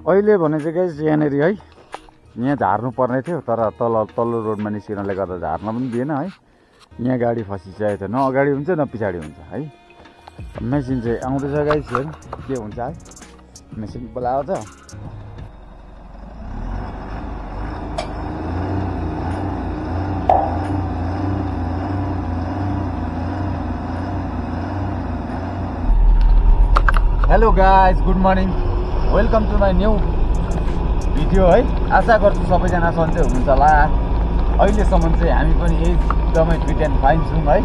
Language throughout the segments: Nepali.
अहिले भने चाहिँ गाइस यहाँनिर है यहाँ झार्नु पर्ने थियो तर तल्लो रोडमा निस्किनले गर्दा झार्न पनि दिएन है। यहाँ गाडी फसिसकेको थियो, न अगाडि हुन्छ न पछाडि हुन्छ है। मेसिन चाहिँ आउँदैछ गाइस, हेर्नु के हुन्छ है। मेसिन बोलाएको छ। Hello guys, good morning, welcome to my new video है। आशा गर्छु सबैजना सन्चै हुनुहुन्छ होला। अहिलेसम्म चाहिँ हामी पनि एकदमै फिट एन्ड फाइन छौँ है।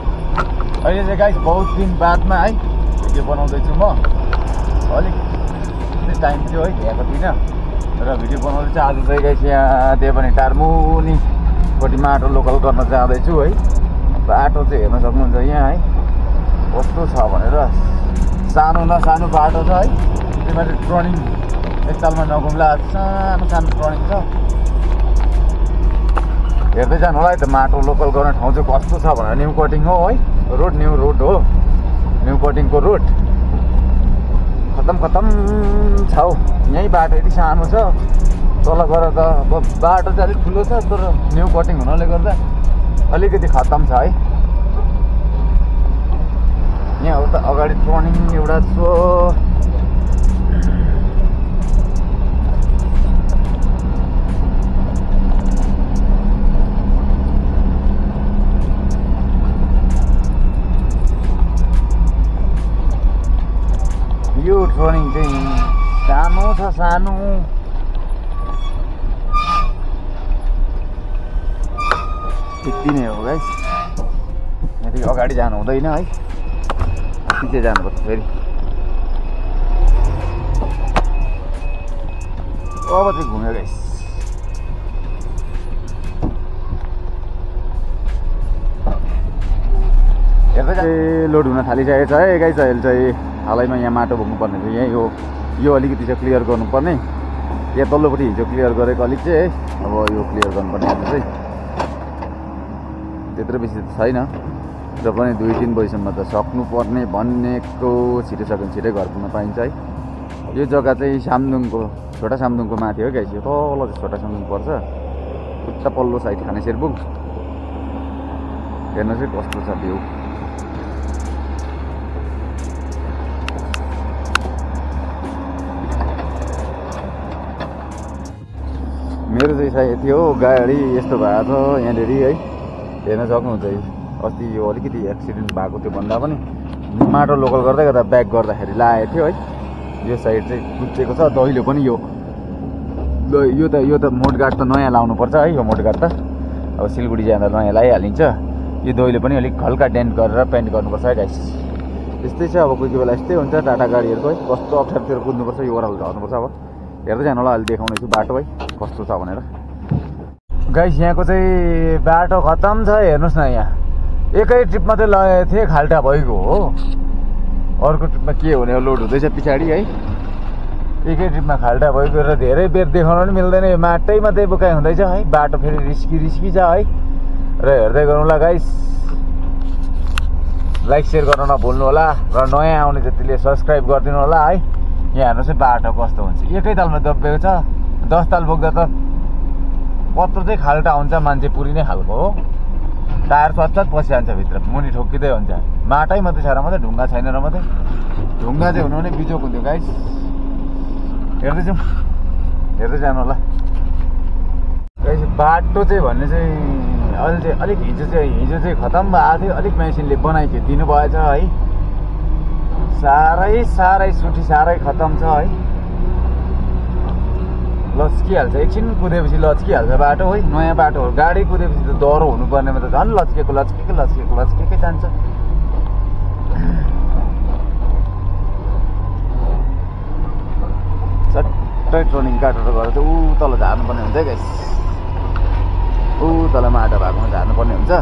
अहिले चाहिँ गाइस बहुत दिन बादमा है भिडियो बनाउँदैछु म। अलिक टाइम थियो है, भ्याएको थिइनँ र भिडियो बनाउँदैछु। आज चाहिँ गाइस यहाँ देवनी टारमुनीपट्टि माटो लोकल गर्न जाँदैछु है। बाटो चाहिँ हेर्न सक्नुहुन्छ यहाँ है कस्तो छ भनेर। सानो नसानो बाटो छ है, त्यही टर्निङ एकतालमा नघुम्ला सानो सानो टर्निङ छ। हेर्दै जानु होला है त माटो लोकल गर्ने ठाउँ चाहिँ कस्तो छ भनेर। न्यू कटिङ हो है रोड, न्यू रोड हो, न्यू कटिङको रोड। खतम छ हौ, यहीँ बाटो यति सानो छ, तल गएर त अब बाटो चाहिँ अलिक ठुलो छ तर न्यू कटिङ हुनाले गर्दा अलिकति खतम छ है। यहाँ उता अगाडि टर्निङ एउटा छ। यो टर्निङ चाहिँ सानो छ, सानो। यति नै हो गाइस, यहाँदेखि अगाडि जानु हुँदैन है, पछि जानुपर्छ फेरि। अब चाहिँ घुम्यो गाइस। हेर्दै लोड हुन थालिसकेको छ है गाइस। अहिले चाहिँ हालैमा यहाँ माटो बोक्नुपर्ने थियो, यहीँ हो। यो अलिकति चाहिँ क्लियर गर्नुपर्ने, यहाँ तल्लोपट्टि हिजो क्लियर गरेको अलिक चाहिँ है, अब यो क्लियर गर्नुपर्ने आज चाहिँ। त्यत्रो बेसी त छैन र पनि 2-3 बजीसम्म त सक्नुपर्ने भन्नेको। छिटो सक्यो भने छिटै घर पुग्न पाइन्छ है। यो जग्गा चाहिँ सामदुङको, छोटा सामदुङको माथि हो गाइस। यो तल चाहिँ छोटा सामदुङ पर्छ, उता पल्लो साइड खाने शेरबुङ। हेर्नु चाहिँ कस्तो छ भ्यू। मेरो चाहिँ सायद थियो गाडी यस्तो भएको छ यहाँनिर है, हेर्न सक्नुहुन्छ। अस्ति यो अलिकति एक्सिडेन्ट भएको थियो भन्दा पनि माटो लोकल गर्दै गर्दा ब्याक गर्दाखेरि लागेको थियो है। यो साइड चाहिँ कुच्चेको छ, दैलो पनि यो त मोडगार्ड त नयाँ लाउनुपर्छ है। यो मोडगार्ड त अब सिलगढी जाँदा नयाँ लगाइहालिन्छ। यो दैलो पनि अलिक हल्का डेन्ट गरेर पेन्ट गर्नुपर्छ है गाइस। यस्तै छ अब, कोही कोही बेला यस्तै हुन्छ टाटा गाडीहरूको है। कस्तो अप्ठ्यारोतिर कुद्नुपर्छ, यो ओह्रालो झर्नुपर्छ। अब हेर्दै जानु होला, अहिले देखाउने छु बाटो है कस्तो छ भनेर। गाइस यहाँको चाहिँ बाटो खतम छ, हेर्नुहोस् न। यहाँ एकै ट्रिप मात्रै लगेको थिएँ, खाल्टा भइगयो हो। अर्को ट्रिपमा के हुने हो, लोड हुँदैछ पछाडि है। एकै ट्रिपमा खाल्टा भइगयो र धेरै बेर देखाउन पनि मिल्दैन। यो माटै मात्रै बोकाइ हुँदैछ है। बाटो फेरि रिस्की छ है। र हेर्दै गर्नुहोला गाइस, लाइक सेयर गर्न नभुल्नु होला र नयाँ आउने जतिले सब्सक्राइब गरिदिनु होला है। यहाँ हेर्नुहोस् है बाटो कस्तो हुन्छ, एकै तालमा दबिएको छ। 10 ताल बोक्दा त कत्रो चाहिँ खाल्टा हुन्छ, मान्छे पुरिने खालको हो। टायर चच्चत पसिहाल्छ भित्र, मुनि ठोक्किँदै हुन्छ। माटै मात्रै छ र मात्रै, ढुङ्गा छैन र मात्रै। ढुङ्गा चाहिँ हुनु भने बिजोक हुन्थ्यो गाइस। हेर्दै जाउँ, हेर्दै जानु होला गाइस। बाटो चाहिँ भन्ने चाहिँ अहिले चाहिँ अलिक हिजो चाहिँ खतम भएको थियो, अलिक मेसिनले बनाइदियो दिनुभएछ है। साह्रै सुठी, साह्रै खतम छ है। लच्किहाल्छ, एकछिन कुदेपछि लच्किहाल्छ बाटो है। नयाँ बाटो हो, गाडी कुदेपछि त डह्रो हुनुपर्नेमा त झन् लच्केकै जान्छ। चट्टै टर्निङ काटेर गएर चाहिँ ऊ तल झार्नुपर्ने हुन्छ है गाइस। ऊ तल माटो भएकोमा झार्नुपर्ने हुन्छ।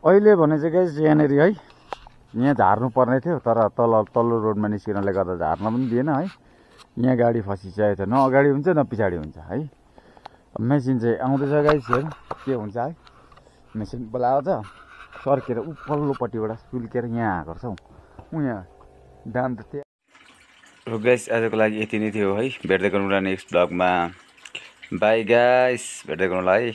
अहिले भने चाहिँ गाइस यहाँनिर है यहाँ झार्नु पर्ने थियो तर तल्लो रोडमा निस्किनले गर्दा झार्न पनि दिएन है। यहाँ गाडी फसिसकेको थियो, न अगाडि हुन्छ न पछाडि हुन्छ है। मेसिन चाहिँ आउँदैछ गाइस, हेर के हुन्छ है। मेसिन बोलाएको छ सर्केर पल्लोपट्टिबाट सुल्केर यहाँ आएको छ हौ यहाँ दाम त थियो। र गाइस आजको लागि यति नै थियो है। भेट्दै गरौँला नेक्स्ट ब्लगमा। बाई गाइस, भेट्दै गरौँला है।